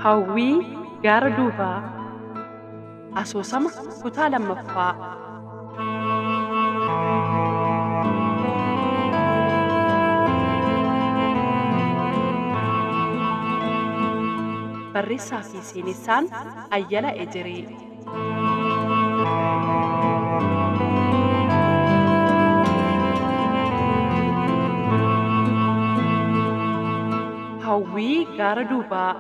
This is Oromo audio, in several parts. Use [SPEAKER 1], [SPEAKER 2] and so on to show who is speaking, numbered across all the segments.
[SPEAKER 1] Hawwii gaara duubaa asoosama kutaa lammaffaa. Barreessaa fi seenessaan Ayyala Ejeree. Hawwii gaara duubaa.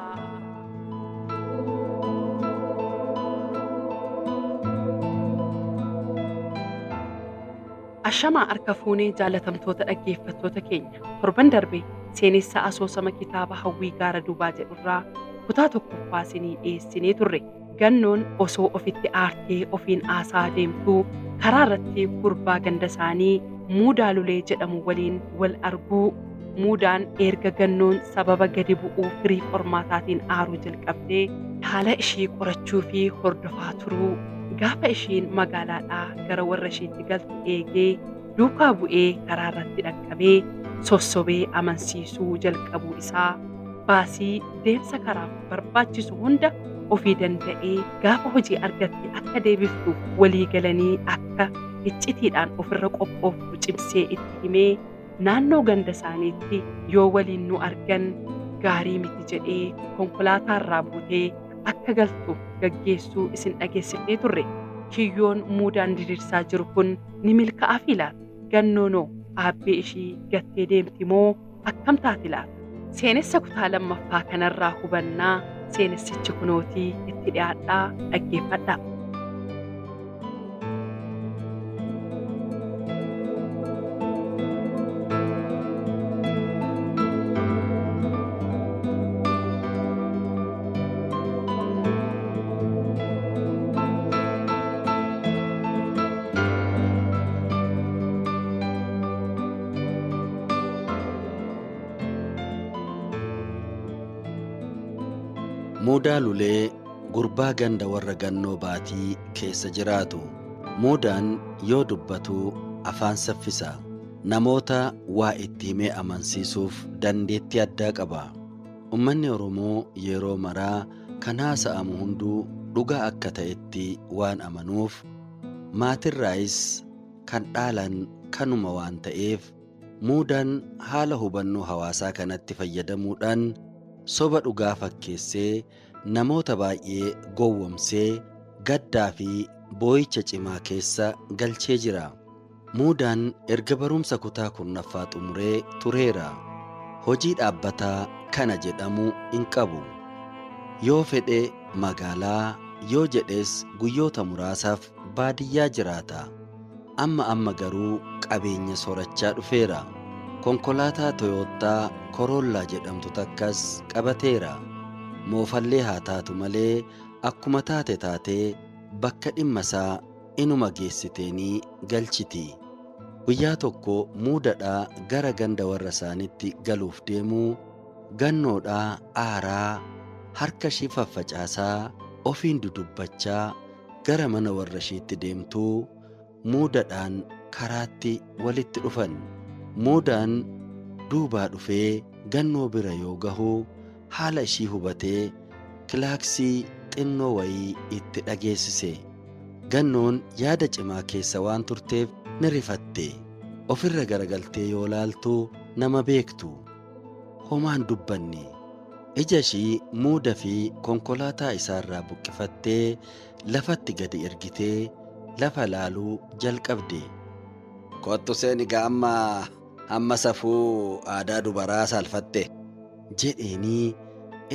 [SPEAKER 1] Ashamaa harka fuunee jaalatamtoota dhaggeeffattoota keenya torban darbe seenessa asoosama kitaaba Hawwii gaara duubaa jedhurraa kutaa tokkoffaa isinii dhiyeessinee turre. Gannoon osoo ofitti aartee ofiin aasaa deemtuu karaa irratti gurbaa ganda isaanii Muudaa Lulee jedhamu waliin wal arguu. Muudaan erga gannoon sababa gadi bu'uu firii qormaataatiin aaruu jalqabdee haala ishii qorachuu fi hordofaa turuu. Gaafa ishiin magaalaadhaa gara warra ishiitti galtu eegee duukaa bu'ee karaa irratti dhaqqabee sossobee amansiisuu jalqabuu isaa baasii deemsa karaaf barbaachisu hunda ofii danda'ee gaafa hojii argatte akka deebiftuuf walii galanii akka iccitiidhaan ofirra qophooftu cimsee itti himee naannoo ganda isaaniitti yoo waliin nu argan gaarii miti jedhee konkolaataarraa buutee akka galtu gaggeessuu isin dhageessifnee turre. Kiyyoon Muudaan diriirsaa jiru kun ni milkaa'aafii laata? Gannoonoo aabbee ishii gattee deemti moo akkam taati laata? Seenessa kutaa lammaffaa kanarraa hubannaa seenessichi kunootii itti dhiyaadhaa dhaggeeffadhaa.
[SPEAKER 2] Muudaa Lulee gurbaa ganda warra Gannoo Baatii keessa jiraatu. Muudaan yoo dubbatu afaan saffisa. Namoota waa itti himee amansiisuuf dandeettii addaa qaba. Uummanni Oromoo yeroo maraa kan haasa'amu hunduu dhugaa akka ta'etti waan amanuuf maatirraayis kan dhaalan kanuma waan ta'eef Muudaan haala hubannoo hawaasaa kanatti fayyadamuudhaan soba dhugaa fakkeessee namoota baay'ee gowwomsee gaddaa fi boo'icha cimaa keessa galchee jira. Muudaan erga barumsa kutaa kurnaffaa xumuree tureera. Hojii dhaabbataa kana jedhamu hin qabu. Yoo fedhe magaalaa, yoo jedhes guyyoota muraasaaf baadiyyaa jiraata. Amma garuu qabeenya soorachaa dhufeera. Konkolaataa Toyootaa Koroollaa jedhamtu takkas qabateera. Moofallee haa taatu malee akkuma taatee bakka dhimma isaa inuma geessiteenii galchiti. Guyyaa tokko Muudadhaa gara ganda warra isaanitti galuuf deemuu gannoodhaa aaraa harka ishii faffacaasaa ofiin dudubbachaa gara mana warra ishiitti deemtuu Muudadhaan karaatti walitti dhufan. Muudaan duubaa dhufee gannoo bira yoo gahu haala ishii hubatee kilaaksii xinnoo wayii itti dhageessise. Gannoon yaada cimaa keessa waan turteef ni rifatte. Ofirra garagaltee yoo laaltu nama beektu. Homaan dubbanne. Ija ishii Muudaa fi konkolaataa isaarraa buqqifattee lafatti gadi ergitee lafa laaluu jalqabde.
[SPEAKER 3] Kottu seeni amma safuu aadaa dubaraa saalfatte
[SPEAKER 2] jedheenii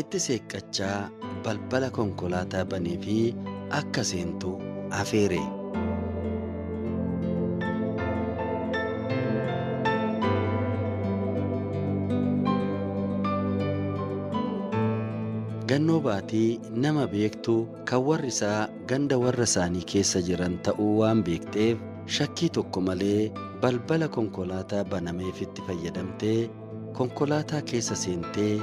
[SPEAKER 2] itti seeqqachaa balbala konkolaataa banee fi akka seentu afeere. Gannoo Baatii nama beektu kan warri isaa ganda warra isaanii keessa jiran ta'uu waan beekteef shakkii tokko malee balbala konkolaataa banameefitti fayyadamtee konkolaataa keessa seentee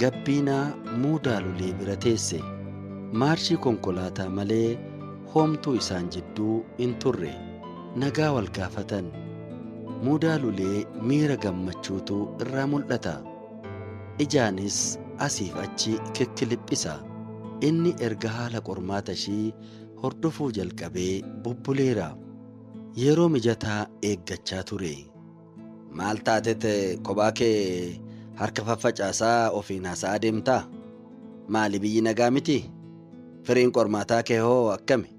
[SPEAKER 2] gabbiinaa Muudaa Lulee bira teesse. Maarshii konkolaataa malee hoomtuu isaan jidduu hin turre. Nagaa wal gaafatan. Muudaa Lulee miira gammachuutu irraa mul'ata. Ijaanis asiif achi kikkiliphisa. Inni erga haala qormaata ishii hordofuu jalqabee bubbuleera. Yeroo mijataa eeggachaa ture.
[SPEAKER 3] Maal taatete kophaa kee harka faffacaasaa ofiin haasa'aa deemtaa? Maali biyyi nagaa miti? Firiin qormaataa kee hoo akkami?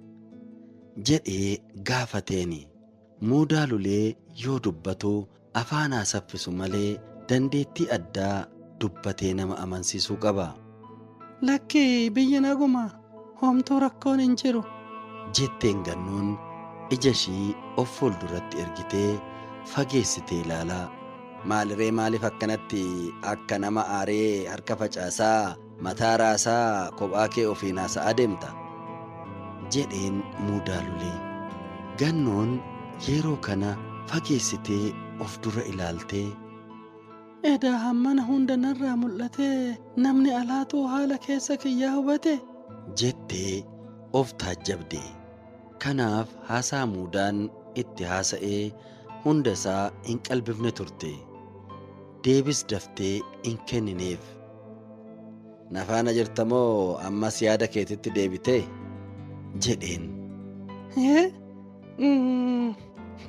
[SPEAKER 2] jedhee gaafateeni. Muudaa lulee yoo dubbatu afaan haasaffisu malee dandeettii addaa dubbatee nama amansiisuu qaba.
[SPEAKER 4] Lakkii biyyi naguma homtuu rakkoon hin jiru
[SPEAKER 2] jetteen gannuun ija ishii of fuulduratti ergitee fageessitee ilaalaa.
[SPEAKER 3] Maaliree maaliif akkanatti akka nama aaree harka facaasaa mataa raasaa kophaa kee ofiin haasa'aa deemta?
[SPEAKER 2] jedheen muudaa lulee. Gannoon yeroo kana fageessitee of dura ilaaltee
[SPEAKER 4] edaa hammana hunda narraa mul'atee namni alaatuu haala keessa kiyyaa hubate
[SPEAKER 2] jettee of taajjabde. Kanaaf haasaa muudaan itti haasa'ee hunda isaa hin qalbifne turte. Deebis daftee hin kennineef.
[SPEAKER 3] Na faana jirta moo ammas yaada keetitti deebitee?
[SPEAKER 2] jedheen.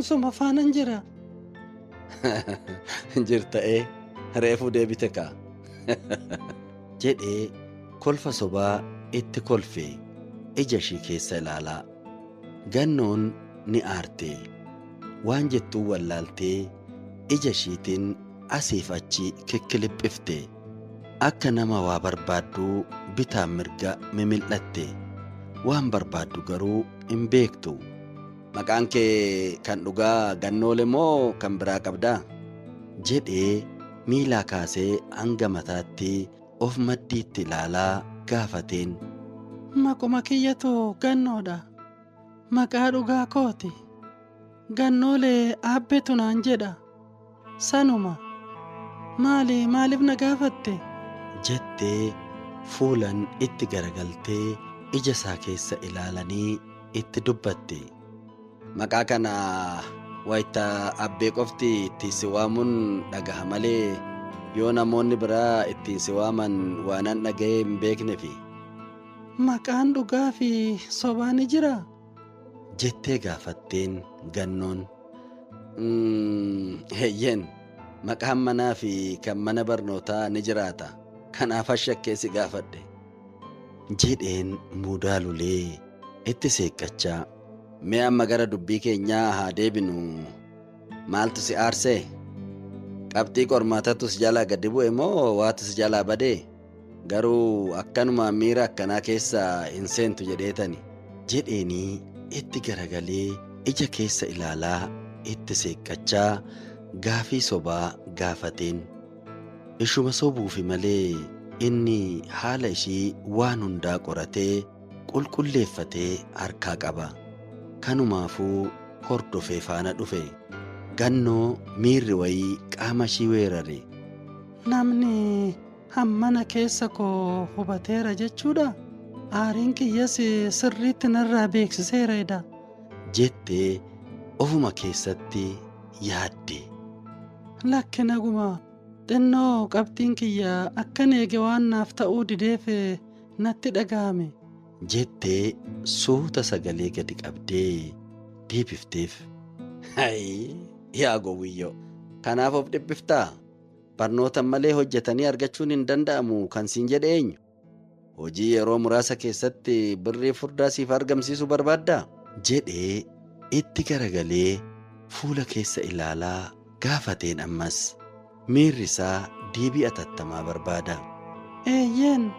[SPEAKER 4] Suma faanan jira.
[SPEAKER 3] Jirta'ee reefuu deebite kaa?
[SPEAKER 2] jedhee kolfa sobaa itti kolfe ija ishii keessa ilaalaa. Gannoon ni aarte. Waan jettuu wallaaltee ija ishiitiin asiif achi kikkiliphifte. Akka nama waa barbaadduu bitaan mirga mimil'atte. Waan barbaaddu garuu hin beektu.
[SPEAKER 3] Maqaan kee kan dhugaa Gannoole moo kan biraa qabdaa?
[SPEAKER 2] jedhee miilaa kaasee hanga mataatti of maddiitti ilaalaa gaafateen.
[SPEAKER 4] Maquma kiyyatu Gannoodha. Maqaa dhugaa kooti. Gannoolee aabbetu naan jedha. Sanuma. Maaliif na gaafatte?
[SPEAKER 2] jettee fuulan itti garagaltee ija isaa keessa ilaalanii itti dubbatte.
[SPEAKER 3] Maqaa kana wayita abbee qofti ittiin si waamuun dhagaha malee yoo namoonni biraa ittiin si waaman waanan dhaga'ee hin beeknefi.
[SPEAKER 4] Maqaan dhugaa fi sobaa ni jiraa?
[SPEAKER 2] jettee gaafatteen Gannoon.
[SPEAKER 3] Heeyyeen maqaan manaa fi kan mana barnootaa ni jiraata. Kanaaf shakkee si gaafadhe
[SPEAKER 2] jedheen muudaa lulee itti seeqqachaa.
[SPEAKER 3] Mee amma gara dubbii keenyaa haa deebinu. Maaltu si aarsee? Qabxii qormaatatu si jalaa gadi bu'e moo waatu si jalaa badee? Garuu akkanuma miira akkanaa keessa hin seentu jedheetani
[SPEAKER 2] jedheenii itti garagalee ija keessa ilaalaa itti seeqqachaa gaafii sobaa gaafateen. Ishuma sobuufi malee inni haala ishii waan hundaa qoratee qulqulleeffatee harkaa qaba. Kanumaafuu hordofee faana dhufe. Gannoo miirri wayii qaama ishii weerare.
[SPEAKER 4] Namni hammana keessa koo hubateera jechuudha. Aariin kiyyas sirriitti narraa beeksiseera edha
[SPEAKER 2] jettee ofuma keessatti yaadde.
[SPEAKER 4] Lakki naguma xinnoo qabxiin kiyya akkan eege waan naaf ta'uu dideef natti dhaga'ame
[SPEAKER 2] jettee suuta sagalee gadi qabdee deebifteef.
[SPEAKER 3] Yaa gowwiyyoo, kanaaf of dhiphiftaa? Barnoota malee hojjetanii argachuun hin danda'amu kan siin jedhe eenyu? Hojii yeroo muraasa keessatti birrii furdaa siif argamsiisu barbaaddaa?
[SPEAKER 2] jedhee itti garagalee fuula keessa ilaalaa gaafateen. Ammas miirri isaa deebii atattamaa barbaada.
[SPEAKER 4] Eeyyeen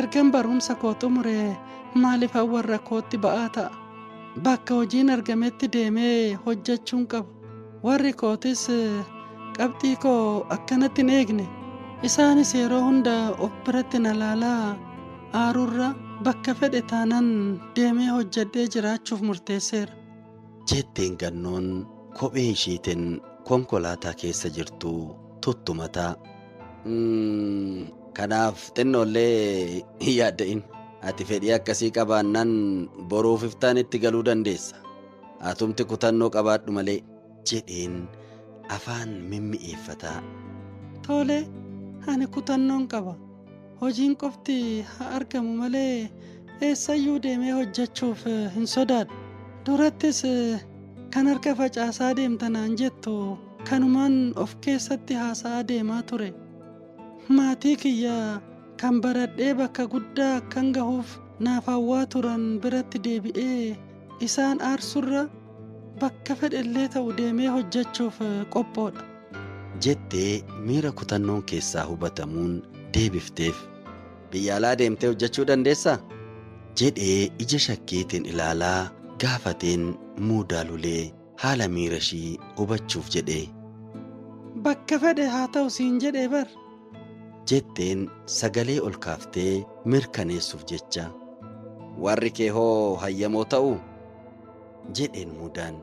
[SPEAKER 4] ergan barumsa koo xumuree maaliif warra kootti ba'aa ta'a? Bakka hojiin argametti deemee hojjechuun qaba. Warri kootis qabxii koo akkanatti hin eegne. Isaanis yeroo hunda of biratti na laalaa aarurra bakka fedhe taanan deemee hojjedhee jiraachuuf murteesseera
[SPEAKER 2] jetteen Gannoon kophee ishiitiin konkolaataa keessa jirtu tuttumataa.
[SPEAKER 3] Kanaaf xinnoollee hin yaadda'in. Ati fedhii akkasii qabaannaan boruuf iftaan itti galuu dandeessa. Atumti kutannoo qabaadhu malee
[SPEAKER 2] jedheen afaan mimmi'eeffataa.
[SPEAKER 4] Tole, ani kutannoon qaba. hojiin qofti haa argamu malee eessayyuu deemee hojjechuuf hin sodaadhu. Durattis kan harka facaasaa deemtanaan jettu kanumaan of keessatti haasa'aa deemaa ture. Maatii kiyya kan baradhee bakka guddaa akkan gahuuf naaf hawwaa turan biratti deebi'ee isaan aarsurra bakka fedhellee ta'u deemee hojjechuuf qophoodha.
[SPEAKER 2] jettee miira kutannoon keessaa hubatamuun deebifteef. Biyya alaa deemtee hojjechuu dandeessaa? jedhee ija shakkiitiin ilaalaa gaafateen muudaa lulee haala miira ishii hubachuuf jedhee.
[SPEAKER 4] Bakka fedhe haa ta'u siin jedhee bar.
[SPEAKER 2] jetteen sagalee ol kaaftee mirkaneessuuf jecha.
[SPEAKER 3] Warri kee hoo hayyamoo ta'uu?
[SPEAKER 2] jedheen muudaan.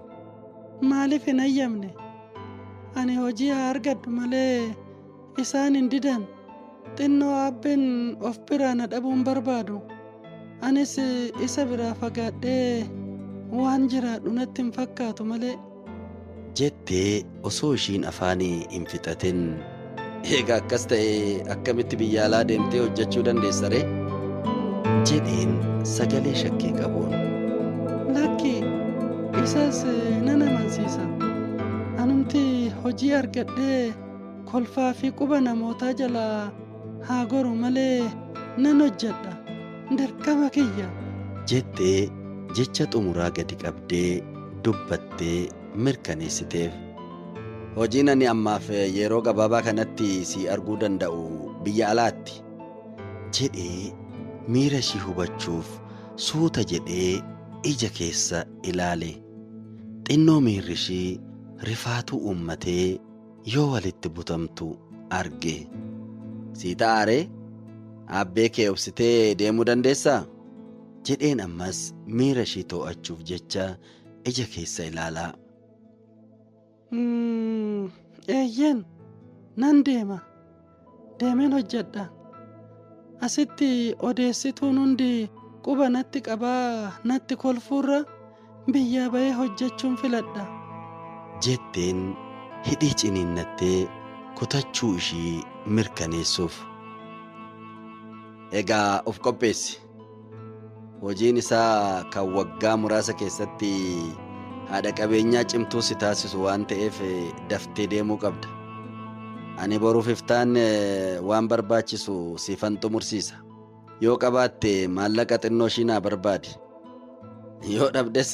[SPEAKER 4] Maaliif hin hayyamne? Ani hojii haa argadhu malee isaan hin didan. Xinnoo aabbeen of biraa na dhabuun barbaadu. Anis isa biraa fagaadhee waan jiraadhu natti hin fakkaatu malee.
[SPEAKER 2] jettee osoo ishiin afaanii hin fixatin.
[SPEAKER 3] Egaa akkas ta'e akkamitti biyya alaa deemtee hojjechuu dandeessa ree?
[SPEAKER 2] jedheen sagalee shakkii qabuun.
[SPEAKER 4] Lakki isas nan amansiisa. Anumti hojii argadhee kolfaa fi quba namootaa jalaa haa goru malee nan hojjedha. Dirqama kiyya.
[SPEAKER 2] jettee jecha xumuraa gadi qabdee dubbattee mirkaneessiteef.
[SPEAKER 3] Hojiin ani ammaaf yeroo gabaabaa kanatti si arguu danda'u biyya alaatti.
[SPEAKER 2] jedhee miira ishii hubachuuf suuta jedhee ija keessa ilaale. Xinnoo miirri ishii rifaatuu uummatee yoo walitti butamtu arge.
[SPEAKER 3] Sii ta'aa ree? Aabbee kee obsitee deemuu dandeessaa?
[SPEAKER 2] jedheen ammas miira ishii to'achuuf jecha ija keessa ilaalaa.
[SPEAKER 4] Eeyyen nan deema. Deemeen hojjedha. Asitti odeessituun hundi quba natti qabaa natti kolfuurra biyyaa ba'ee hojjechuun filadha.
[SPEAKER 2] jetteen hidhii ciniinnattee kutachuu ishii mirkaneessuuf.
[SPEAKER 3] Egaa of qopheessi. Hojiin isaa kan waggaa muraasa keessatti haadha qabeenyaa cimtuu si taasisu waan ta'eef daftee deemuu qabda. Ani boruuf iftaan waan barbaachisu siifan xumursiisa. Yoo qabaatte maallaqa xinnoo ishii naa barbaadi. Yoo dhabdes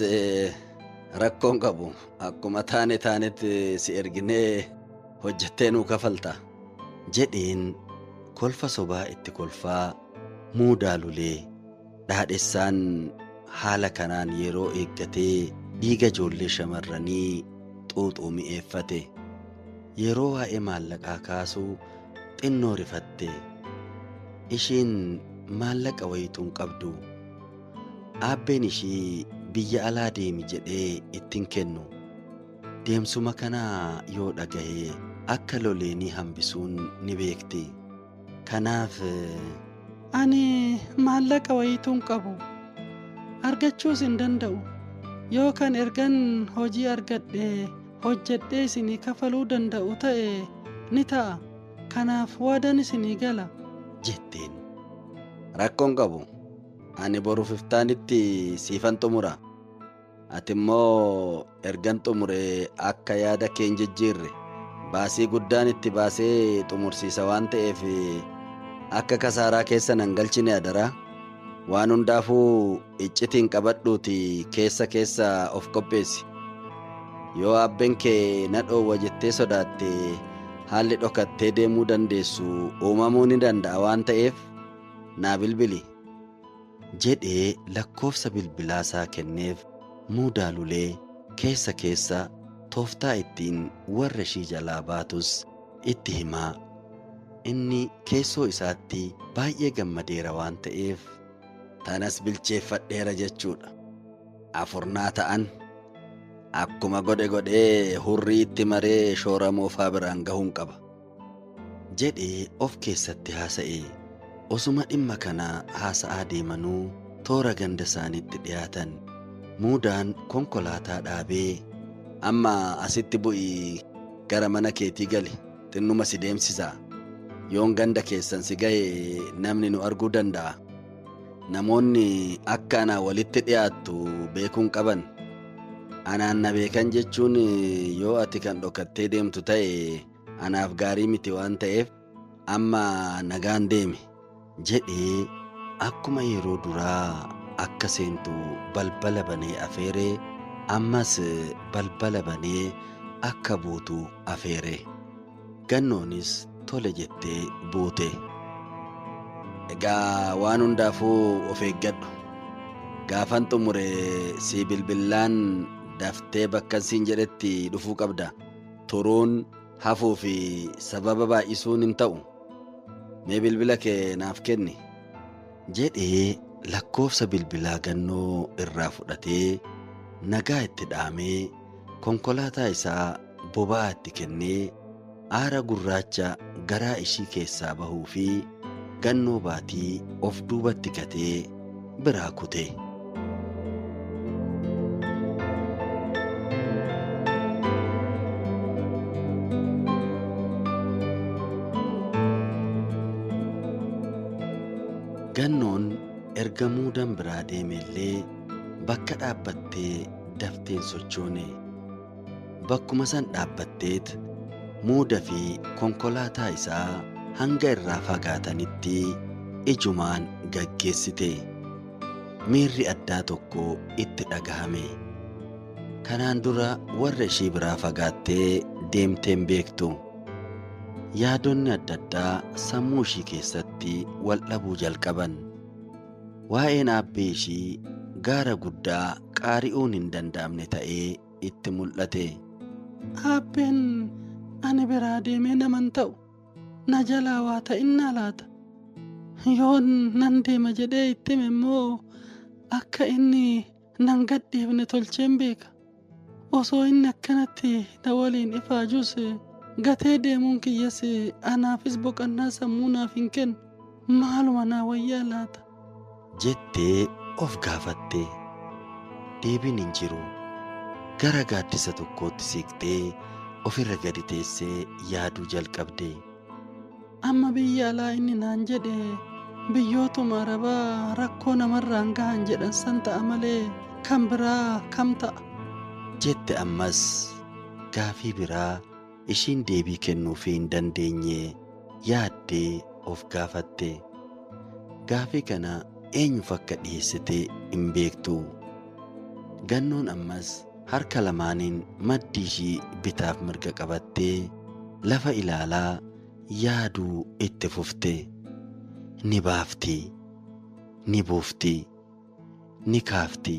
[SPEAKER 3] rakkoon qabu akkuma taanetti si erginee hojjettee nuu kafalta.
[SPEAKER 2] jedheen kolfa sobaa itti kolfaa muudaa lulee. Dhaadhessaan haala kanaan yeroo eeggatee dhiiga ijoollee shamarranii xuuxuu mi'eeffate. Yeroo waa'ee maallaqaa kaasuu xinnoo rifatte. Ishiin maallaqa wayituun qabdu. Aabbeen ishii biyya alaa deemi jedhee ittiin kennu. Deemsuma kanaa yoo dhagahe akka loleenii hambisuun ni beekti. Kanaaf
[SPEAKER 4] Ani maallaqa wayituun qabu. Argachuus hin danda'u. Yoo kan ergan hojii argadhe hojjedhee isinii kafaluu danda'u ta'e ni ta'a. Kanaaf waadaan isinii gala.
[SPEAKER 2] jetteen.
[SPEAKER 3] Rakkoon qabu. Ani boruuf iftaanitti siifan xumura. Ati immoo ergan xumure akka yaada kee hin jijjiirre baasii guddaan itti baasee xumursiisa waan ta'eef akka kasaaraa keessa nan galchine adaraa. Waan hundaafuu iccitiin qabadhuuti keessa of qopheessi. Yoo aabbeen kee na dhoowwa jettee sodaatte haalli dhokattee deemuu dandeessu uumamuu ni danda'a waan ta'eef naa bilbili.
[SPEAKER 2] jedhee lakkoofsa bilbilaasaa kenneef. Muudaa lulee keessa tooftaa ittiin warra ishii jalaa baatus itti himaa. Inni keessoo isaatti baay'ee gammadeera waan ta'eef
[SPEAKER 3] tanas bilcheeffadheera jechuudha. Afurnaa ta'an akkuma godhee hurrii itti maree shoora moofaa biraan gahuun qaba.
[SPEAKER 2] jedhee of keessatti haasa'e. Osuma dhimma kana haasa'aa deemanuu toora ganda isaaniitti dhiyaatan. Muudaan konkolaataa dhaabee
[SPEAKER 3] amma asitti bu'ii gara mana keetii gali xinnuma si deemsisaa. yoon ganda keessan si ga'e namni nu arguu danda'a. Namoonni akka anaa walitti dhiyaattu beekuun qaban. Anaan na beekan jechuun yoo ati kan dhokattee deemtu ta'e anaaf gaarii miti waan ta'eef amma nagaan deemi jedhee akkuma yeroo duraa akka seentu balbala banee afeeree ammas balbala banee akka buutu afeere. Gannoonis tole jettee buute. Egaa waan hundaafuu of eeggadhu. Gaafan xumure si bilbilaan daftee bakka siin jedhetti dhufuu qabda. Turuun hafuu fi sababa baay'isuun hin ta'u. Mee bilbila kee naaf kenni jedhee lakkoofsa bilbilaa Gannoo irraa fudhatee nagaa itti dhaamee konkolaataa isaa boba'aa itti kennee aara gurraacha garaa ishii keessaa bahuu fi Gannoo baatii of duubatti gatee biraa kute. Gannoon erga muudaan biraa deemellee bakka dhaabbattee dafteen sochoone. Bakkuma san dhaabbatteet muuda fi konkolaataa isaa hanga irraa fagaatanitti ijumaan gaggeessite. Miirri addaa tokko itti dhagahame. Kanaan dura warra ishii biraa fagaattee deemteen beektu. Yaadonni adda addaa sammuu ishii keessatti wal dhabuu jalqaban. Waa'een aabbee ishii gaara guddaa qaari'uun hin danda'amne ta'ee itti mul'ate.
[SPEAKER 4] Aabbeen ani biraa deemee naman ta'u na jalaa waa ta'innaa laata. Yoon nan deema jedhee itti hime immoo akka inni nan gadhiifne tolcheen beeka. Osoo inni akkanatti na waliin ifaajuus gatee deemuun kiyyas anaafis boqonnaa sammuu naaf hin kennu. Maaluma naa wayyaa laata
[SPEAKER 3] jettee of gaafatte. Deebiin hin jiru. Gara gaaddisa tokkootti siiqxee ofirra gadi teessee yaaduu jalqabde.
[SPEAKER 4] Amma biyya alaa inni naan jedhe biyyootuma Arabaa rakkoo namarraan gahan jedhan san ta'a malee kan biraa kam ta'a
[SPEAKER 3] jette. Ammas gaafii biraa ishiin deebii kennuufii hin dandeenye yaaddee of gaafatte. Gaafii kana eenyuuf akka dhiyeessite hin beektu. Gannoon ammas harka lamaaniin maddii ishii bitaaf mirga qabattee lafa ilaalaa yaaduu itti fufte. Ni baafti, ni buufti, ni kaafti,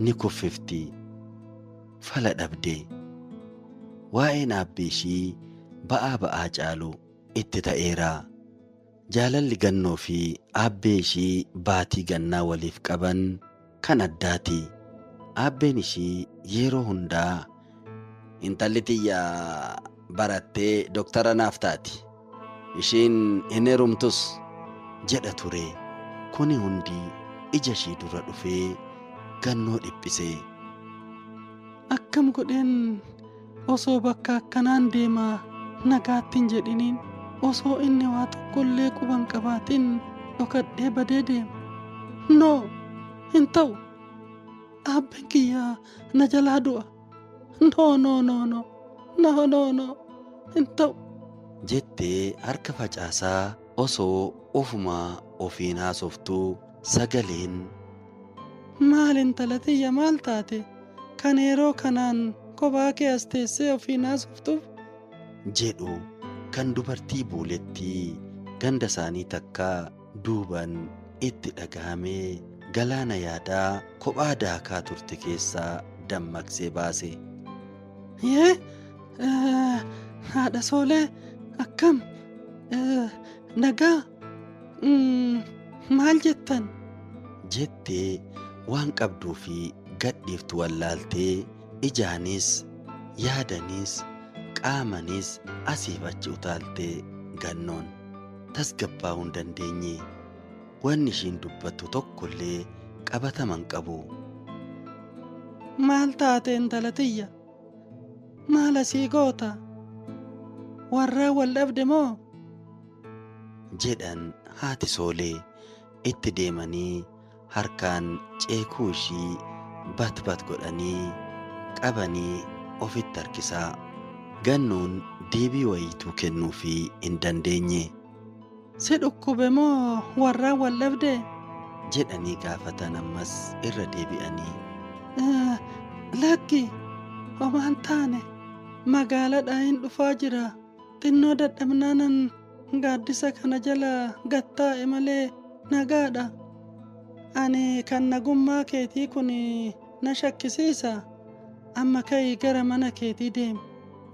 [SPEAKER 3] ni kuffifti. Fala dhabde. Waa'een aabbee ishii ba'aa caalu itti ta'eera. Jaalalli Gannoo fi aabbee ishii baatii gannaa waliif qaban kan addaati. Aabbeen ishii yeroo hundaa intalli tiyya barattee doktara naaf taati. Ishiin hin heerumtus jedha ture. Kuni hundi ija ishii dura dhufee Gannoo dhiphise.
[SPEAKER 4] Akkam godheen osoo bakka akkanaan deemaa nagaatti hin jedhiniin osoo inni waa tokkollee quban qabaatiin dhokadhee badee deema. Noo hin ta'u. Aabbeen kiyyaa na jalaa du'a. No hin ta'u
[SPEAKER 3] jettee harka facaasaa osoo ofumaa ofiin haasoftuu sagaleen
[SPEAKER 4] maal intala tiyya maal taate kan yeroo kanaan kophaa kee as teessee ofiin haasoftuuf
[SPEAKER 3] jedhu kan dubartii buulettii ganda isaanii takka duuban itti dhagahamee galaana yaadaa kophaa daakaa turte keessaa dammaqsee baase.
[SPEAKER 4] Haadha Soolee akkam nagaa maal jettan
[SPEAKER 3] jettee waan qabduu fi gadhiiftu wallaaltee ijaanis yaadanis qaamanis asiif achi utaaltee Gannoon tasgabbaa'uu hin dandeenye. Wanni ishiin dubbattu tokkollee qabataman qabu.
[SPEAKER 4] Maal taate intala tiyya? Maal asii goota? Warraa wal dhabde moo?
[SPEAKER 2] jedhan haati Soolee itti deemanii harkaan ceekuu ishii bat godhanii qabanii ofitti harkisaa. Gannoon deebii wayituu kennuufii hin dandeenye.
[SPEAKER 4] Si dhukkube moo warraan wal dhabde?
[SPEAKER 2] jedhanii gaafatan ammas irra deebi'anii.
[SPEAKER 4] Lakki homaan taane magaalaadhaa hin dhufaa jira. Xinnoo dadhabnaanan gaaddisa kana jala gattaa'e malee nagaadha. Ani kan nagummaa keetii kun na shakkisiisa. Amma ka'ii gara mana keetii deemi.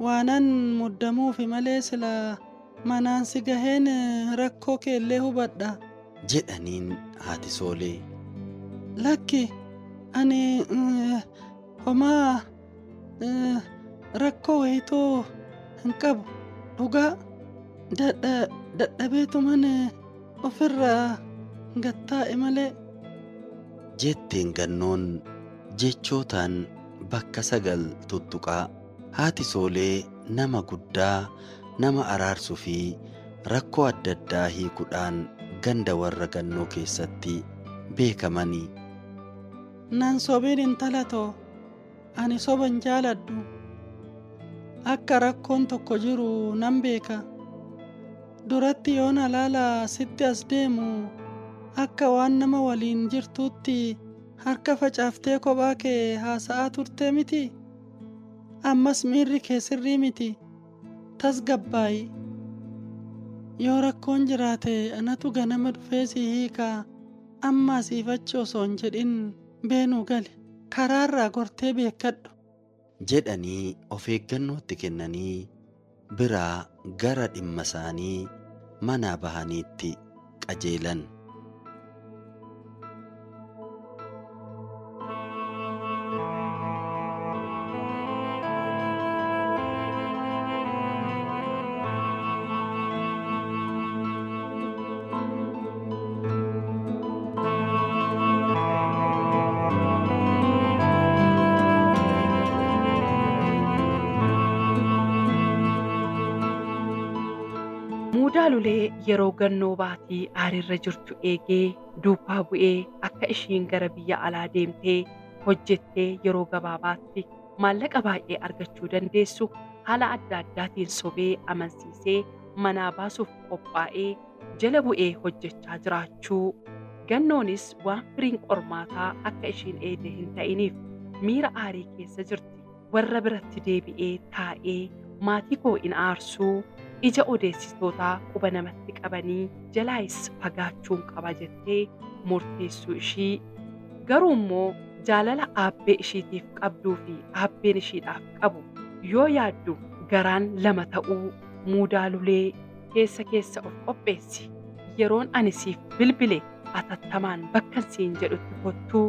[SPEAKER 4] Waanan muddamuufi malee sila manaan si gaheen rakkoo keellee hubadha
[SPEAKER 2] jedhaniin haati Soolee.
[SPEAKER 4] Lakki ani homaa rakkoo wayituu hin qabu. Dhugaa dadhabeetuman ofirraa gattaa'e malee
[SPEAKER 2] jetteen Gannoon jechootaan bakka 9 tuttuqaa. Haati Soolee nama guddaa, nama araarsuu fi rakkoo adda addaa hiikuudhaan ganda warra Gannoo keessatti beekamanii.
[SPEAKER 4] Nan sobiin intala too, ani soban jaaladhu. Akka rakkoon tokko jiru nan beeka. Duratti yoon alaala sitti as deemu akka waan nama waliin jirtuutti harka facaaftee kophaa kee haasa'aa turtee miti. Ammas miirri kee sirrii miti. Tasgabbaa'i. Yoo rakkoon jiraate anatu ganama dhufee si hiikaa. Amma asiif achi osoo hin jedhin beenuu gali. Karaarraa gortee beekadhu
[SPEAKER 2] jedhanii of eeggannootti kennanii biraa gara dhimma isaanii manaa bahaniitti qajeelan.
[SPEAKER 1] Muudaa Lulee yeroo Gannoo baatii aarirra jirtu eegee duukaa bu'ee akka ishiin gara biyya alaa deemtee hojjettee yeroo gabaabaatti maallaqa baay'ee argachuu dandeessu haala adda addaatiin sobee amansiisee manaa baasuuf qophaa'ee jala bu'ee hojjechaa jiraachuu. Gannoonis waan firiin qormaataa akka ishiin eede hin ta'iniif miira aarii keessa jirti. Warra biratti deebi'ee taa'ee maatii koo in aarsuu ija odeessitootaa quba namatti qabanii jalaayis fagaachuun qaba jettee murteessuu ishii. Garuu immoo jaalala aabbee ishiitiif qabduu fi aabbeen ishiidhaaf qabu yoo yaaddu garaan lama ta'uu Muudaa Lulee keessa of qopheessi. Yeroon ani siif bilbile atattamaan bakkan siin jedhutti kottuu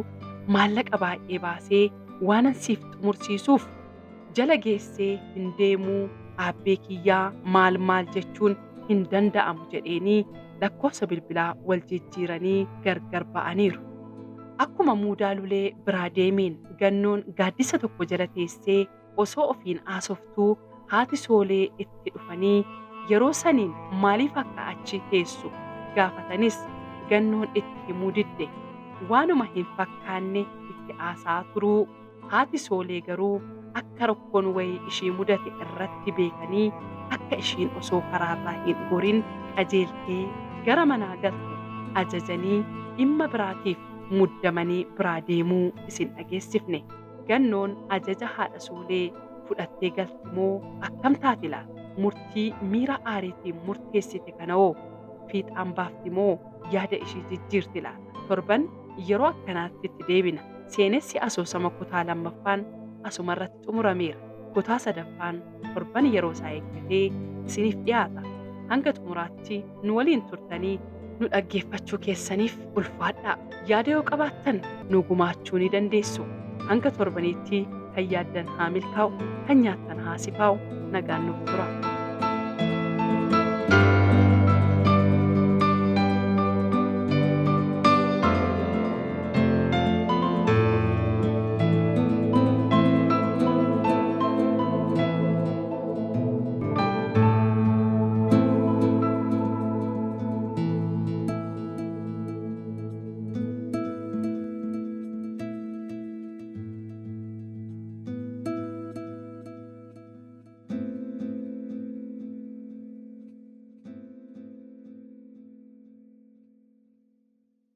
[SPEAKER 1] maallaqa baay'ee baasee waanan siif xumursiisuuf jala geessee hin deemuu. Aabbee kiyyaa maal jechuun hin danda'amu jedheenii lakkoofsa bilbilaa wal jijjiiranii gargar ba'aniiru. Akkuma Muudaa Lulee biraa deemeen Gannoon gaaddisa tokko jala teessee osoo ofiin haasoftuu haati Soolee itti dhufanii yeroo saniin maaliif akka achi teessu gaafatanis Gannoon itti himuu didde. Waanuma hin fakkaanne itti haasaa turuu. Haati Soolee garuu akka rakkoon wayii ishii mudate irratti beekanii akka ishiin osoo karaarraa hin gorin qajeeltee gara manaa galte ajajanii dhimma biraatiif muddamanii biraa deemuu isin dhageessifne. Gannoon ajaja haadha Soolee fudhattee galti moo akkam taati laata? Murtii miira aariitiin murteessite kana hoo fiixaan baafti moo yaada ishii jijjiirti laata? Torban yeroo akkanaatti itti deebina. Seenessi asoosama kutaa 2ffaan asumarratti xumurameera. Kutaa 3ffaan torban yeroo isaa eeggatee isiniif dhiyaata. Hanga xumuraatti nu waliin turtanii nu dhaggeeffachuu keessaniif ulfaadhaa. Yaada yoo qabaattan nu gumaachuu ni dandeessu. Hanga torbaniitti kan yaaddan haa milkaa'u, kan nyaattan haa sifaa'u. Nagaan nuuf tura.